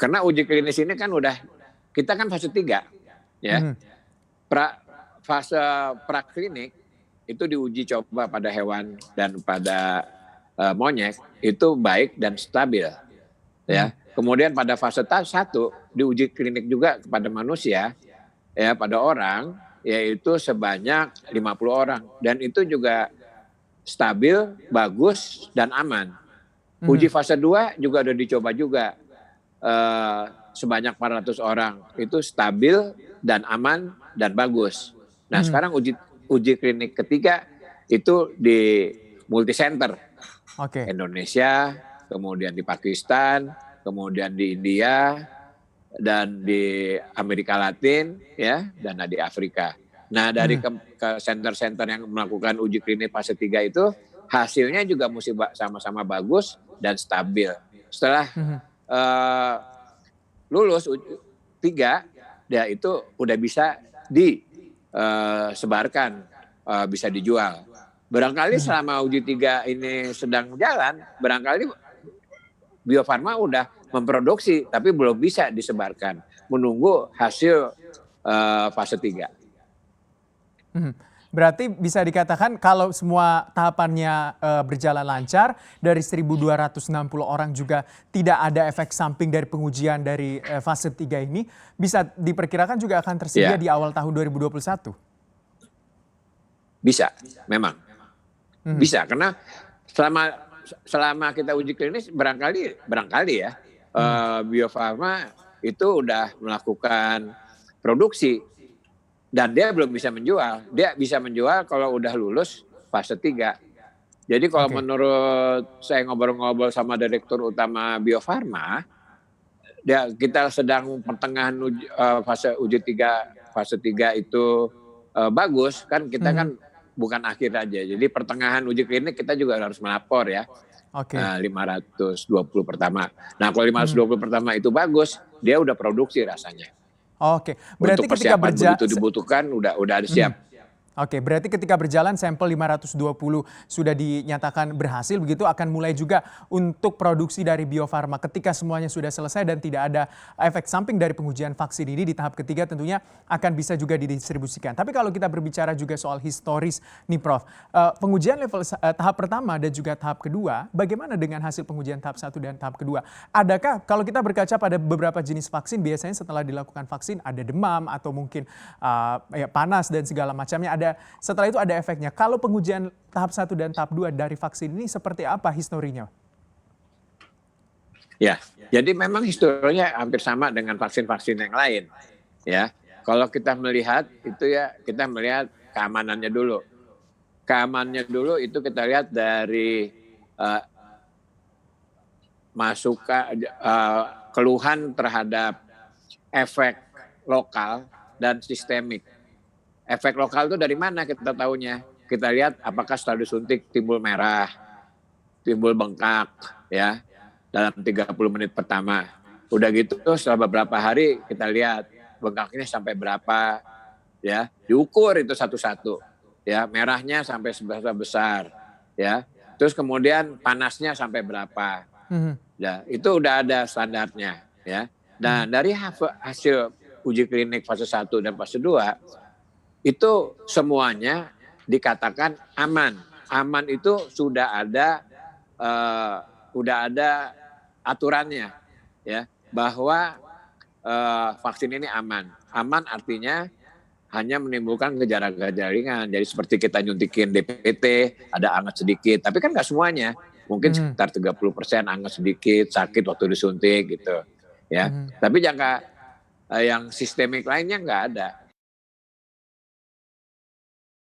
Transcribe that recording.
karena uji klinis ini kan kita kan fase 3 ya. Mhm. Fase praklinik itu diuji coba pada hewan dan pada monyet itu baik dan stabil ya. Kemudian pada fase 1 diuji klinik juga kepada manusia ya, pada orang, yaitu sebanyak 50 orang dan itu juga stabil, bagus dan aman. Uji fase 2 juga udah dicoba juga sebanyak 400 orang, itu stabil dan aman dan bagus. Nah, sekarang uji klinik ketiga itu di multicenter. Oke. Indonesia, kemudian di Pakistan, kemudian di India, dan di Amerika Latin, ya, dan di Afrika. Nah, dari ke center-center yang melakukan uji klinis fase 3 itu, hasilnya juga mesti sama-sama bagus dan stabil. Setelah lulus 3, ya itu udah bisa disebarkan, bisa dijual. Barangkali selama uji 3 ini sedang jalan, barangkali Bio Farma udah memproduksi, tapi belum bisa disebarkan. Menunggu hasil fase 3. Berarti bisa dikatakan kalau semua tahapannya berjalan lancar, dari 1.260 orang juga tidak ada efek samping dari pengujian dari fase 3 ini, bisa diperkirakan juga akan tersedia di awal tahun 2021? Bisa, memang. Bisa, karena selama kita uji klinis barangkali ya Bio Farma itu udah melakukan produksi dan dia belum bisa menjual. Dia bisa menjual kalau udah lulus fase 3. Jadi kalau menurut saya ngobrol-ngobrol sama direktur utama Bio Farma, kita sedang pertengahan fase uji 3, fase 3 itu bagus kan, kita kan bukan akhir aja. Jadi pertengahan uji klinik kita juga harus melapor ya. 520 pertama. Nah, kalau 520 pertama itu bagus, dia udah produksi rasanya. Oke, berarti untuk ketika begitu dibutuhkan udah ada siap. Oke, berarti ketika berjalan sampel 520 sudah dinyatakan berhasil, begitu akan mulai juga untuk produksi dari Bio Farma. Ketika semuanya sudah selesai dan tidak ada efek samping dari pengujian vaksin ini di tahap ketiga, tentunya akan bisa juga didistribusikan. Tapi kalau kita berbicara juga soal historis nih Prof, pengujian level tahap pertama dan juga tahap kedua, bagaimana dengan hasil pengujian tahap 1 dan tahap kedua? Adakah kalau kita berkaca pada beberapa jenis vaksin, biasanya setelah dilakukan vaksin ada demam atau mungkin panas dan segala macamnya, setelah itu ada efeknya. Kalau pengujian tahap 1 dan tahap 2 dari vaksin ini seperti apa historinya? Ya, jadi memang historinya hampir sama dengan vaksin-vaksin yang lain. Ya, kalau kita melihat itu ya, kita melihat keamanannya dulu. Keamanannya dulu itu kita lihat dari keluhan terhadap efek lokal dan sistemik. Efek lokal itu dari mana kita tahunya? Kita lihat apakah setelah disuntik timbul merah, timbul bengkak ya dalam 30 menit pertama. Udah gitu setelah beberapa hari kita lihat bengkaknya sampai berapa ya, diukur itu satu-satu. Ya, merahnya sampai seberapa besar ya. Terus kemudian panasnya sampai berapa. Ya, itu udah ada standarnya ya. Dan dari hasil uji klinik fase 1 dan fase 2 itu semuanya dikatakan aman. Aman itu sudah ada aturannya ya, bahwa vaksin ini aman. Aman artinya hanya menimbulkan gejala-gejala ringan. Jadi seperti kita nyuntikin DPT, ada anget sedikit, tapi kan nggak semuanya. Mungkin sekitar 30% anget sedikit, sakit waktu disuntik gitu ya. Tapi jangka yang sistemik lainnya nggak ada.